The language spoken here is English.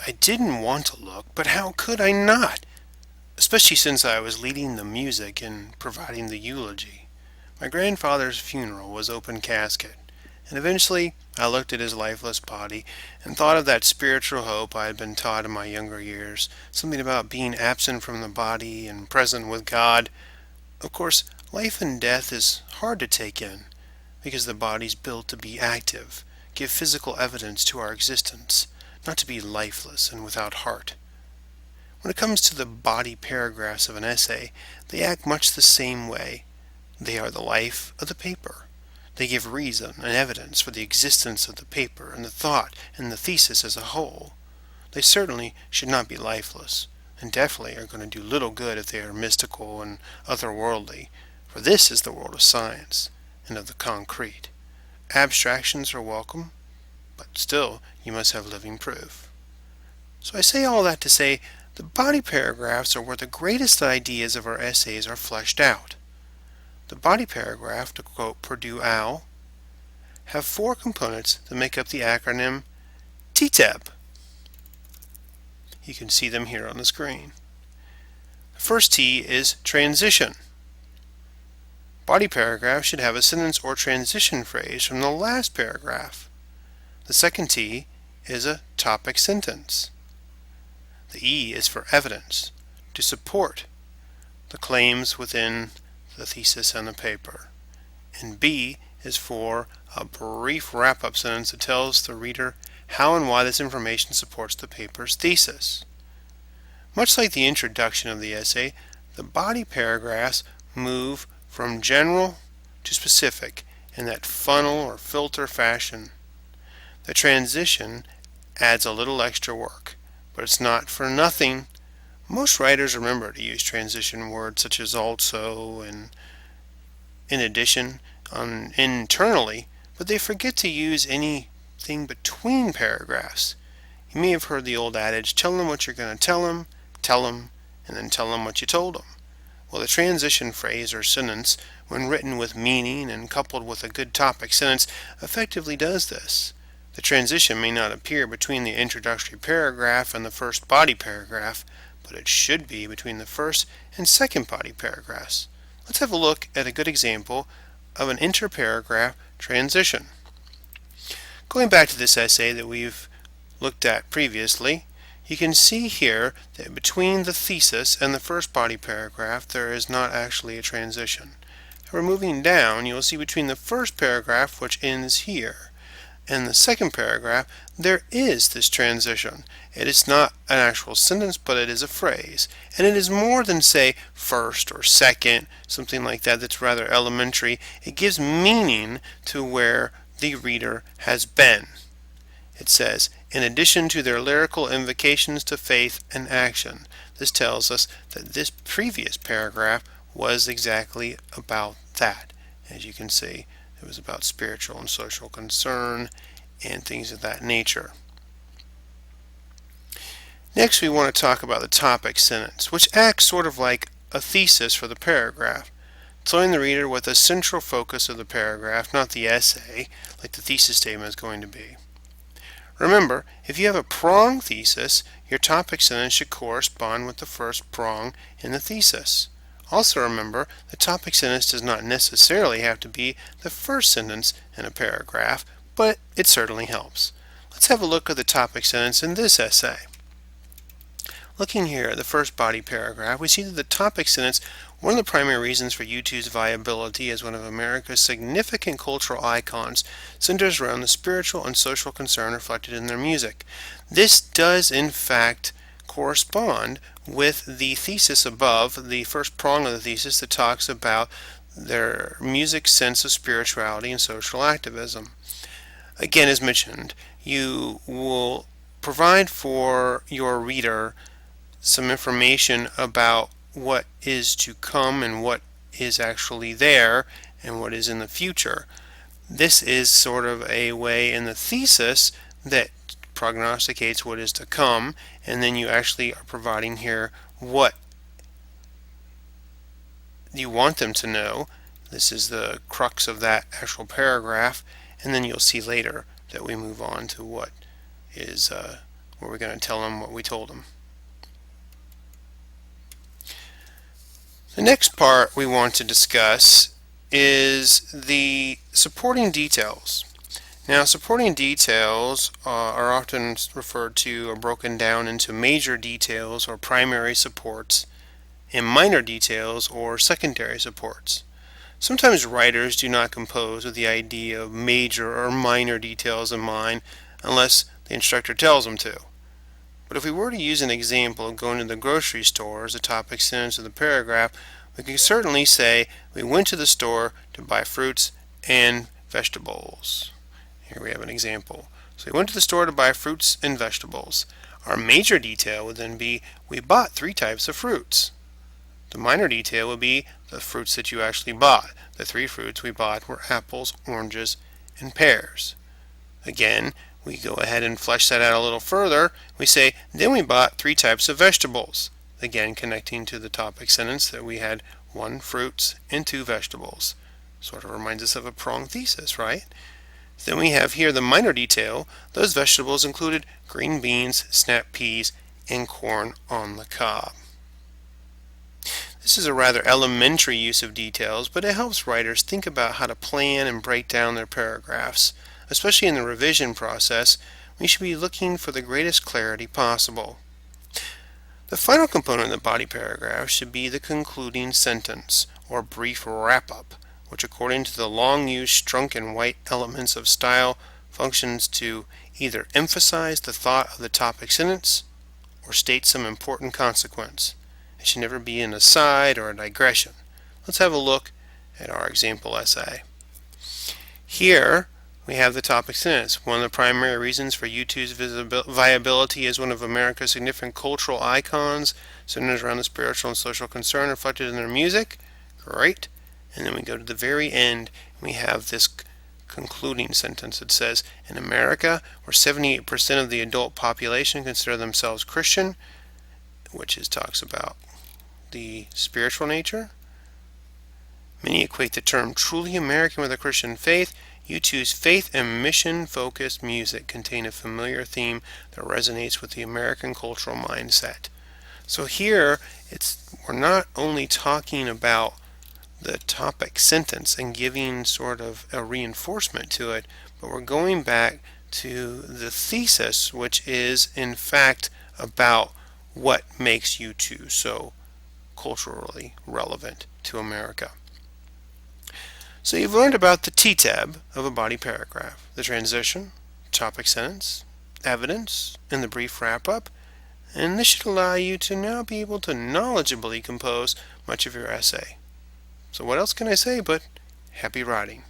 I didn't want to look, but how could I not? Especially since I was leading the music and providing the eulogy. My grandfather's funeral was open casket, and eventually I looked at his lifeless body and thought of that spiritual hope I had been taught in my younger years, something about being absent from the body and present with God. Of course, life and death is hard to take in, because the body's built to be active, give physical evidence to our existence, not to be lifeless and without heart. When it comes to the body paragraphs of an essay, they act much the same way. They are the life of the paper. They give reason and evidence for the existence of the paper and the thought and the thesis as a whole. They certainly should not be lifeless, and definitely are going to do little good if they are mystical and otherworldly, for this is the world of science and of the concrete. Abstractions are welcome, but still you must have living proof. So I say all that to say the body paragraphs are where the greatest ideas of our essays are fleshed out. The body paragraph, to quote Purdue Owl, have four components that make up the acronym TTEB. You can see them here on the screen. The first T is transition. Body paragraph should have a sentence or transition phrase from the last paragraph. The second T is a topic sentence. The E is for evidence, to support the claims within the thesis and the paper. And B is for a brief wrap-up sentence that tells the reader how and why this information supports the paper's thesis. Much like the introduction of the essay, the body paragraphs move from general to specific in that funnel or filter fashion. The transition adds a little extra work, but it's not for nothing. Most writers remember to use transition words such as also and in addition internally, but they forget to use anything between paragraphs. You may have heard the old adage, tell them what you're going to tell them, and then tell them what you told them. Well, the transition phrase or sentence, when written with meaning and coupled with a good topic sentence, effectively does this. The transition may not appear between the introductory paragraph and the first body paragraph, but it should be between the first and second body paragraphs. Let's have a look at a good example of an interparagraph transition. Going back to this essay that we've looked at previously, you can see here that between the thesis and the first body paragraph there is not actually a transition. However, moving down, you'll see between the first paragraph, which ends here, and the second paragraph, there is this transition. It is not an actual sentence, but it is a phrase. And it is more than, say, first or second, something like that that's rather elementary. It gives meaning to where the reader has been. It says, in addition to their lyrical invocations to faith and action. This tells us that this previous paragraph was exactly about that. As you can see, it was about spiritual and social concern and things of that nature. Next, we want to talk about the topic sentence, which acts sort of like a thesis for the paragraph, telling the reader what the central focus of the paragraph, not the essay, like the thesis statement is going to be. Remember, if you have a prong thesis, your topic sentence should correspond with the first prong in the thesis. Also remember, the topic sentence does not necessarily have to be the first sentence in a paragraph, but it certainly helps. Let's have a look at the topic sentence in this essay. Looking here at the first body paragraph, we see that the topic sentence, one of the primary reasons for U2's viability as one of America's significant cultural icons, centers around the spiritual and social concern reflected in their music. This does, in fact, correspond with the thesis above, the first prong of the thesis that talks about their music's sense of spirituality and social activism. Again, as mentioned, you will provide for your reader some information about what is to come and what is actually there and what is in the future. This is sort of a way in the thesis that prognosticates what is to come, and then you actually are providing here what you want them to know. This is the crux of that actual paragraph, and then you'll see later that we move on to what where we're going to tell them what we told them. The next part we want to discuss is the supporting details. Now, supporting details are often referred to or broken down into major details or primary supports and minor details or secondary supports. Sometimes writers do not compose with the idea of major or minor details in mind unless the instructor tells them to. But if we were to use an example of going to the grocery store as a topic sentence of the paragraph, we can certainly say we went to the store to buy fruits and vegetables. Here we have an example. So we went to the store to buy fruits and vegetables. Our major detail would then be we bought 3 types of fruits. The minor detail would be the fruits that you actually bought. The 3 fruits we bought were apples, oranges, and pears. Again, we go ahead and flesh that out a little further. We say, then we bought 3 types of vegetables. Again, connecting to the topic sentence that we had 1 fruits and 2 vegetables. Sort of reminds us of a pronged thesis, right? Then we have here the minor detail. Those vegetables included green beans, snap peas, and corn on the cob. This is a rather elementary use of details, but it helps writers think about how to plan and break down their paragraphs. Especially in the revision process, we should be looking for the greatest clarity possible. The final component of the body paragraph should be the concluding sentence, or brief wrap-up, which according to the long-used Strunk and White elements of style functions to either emphasize the thought of the topic sentence or state some important consequence. It should never be an aside or a digression. Let's have a look at our example essay. Here we have the topic sentence. One of the primary reasons for U2's viability as one of America's significant cultural icons centers around the spiritual and social concern reflected in their music. Great. And then we go to the very end and we have this concluding sentence. It says, in America, where 78% of the adult population consider themselves Christian, which talks about the spiritual nature, many equate the term truly American with a Christian faith. U2's faith and mission-focused music contain a familiar theme that resonates with the American cultural mindset. So here, we're not only talking about the topic sentence and giving sort of a reinforcement to it, but we're going back to the thesis, which is in fact about what makes U2 so culturally relevant to America. So you've learned about the T-tab of a body paragraph, the transition, topic sentence, evidence, and the brief wrap-up, and this should allow you to now be able to knowledgeably compose much of your essay. So what else can I say but happy writing?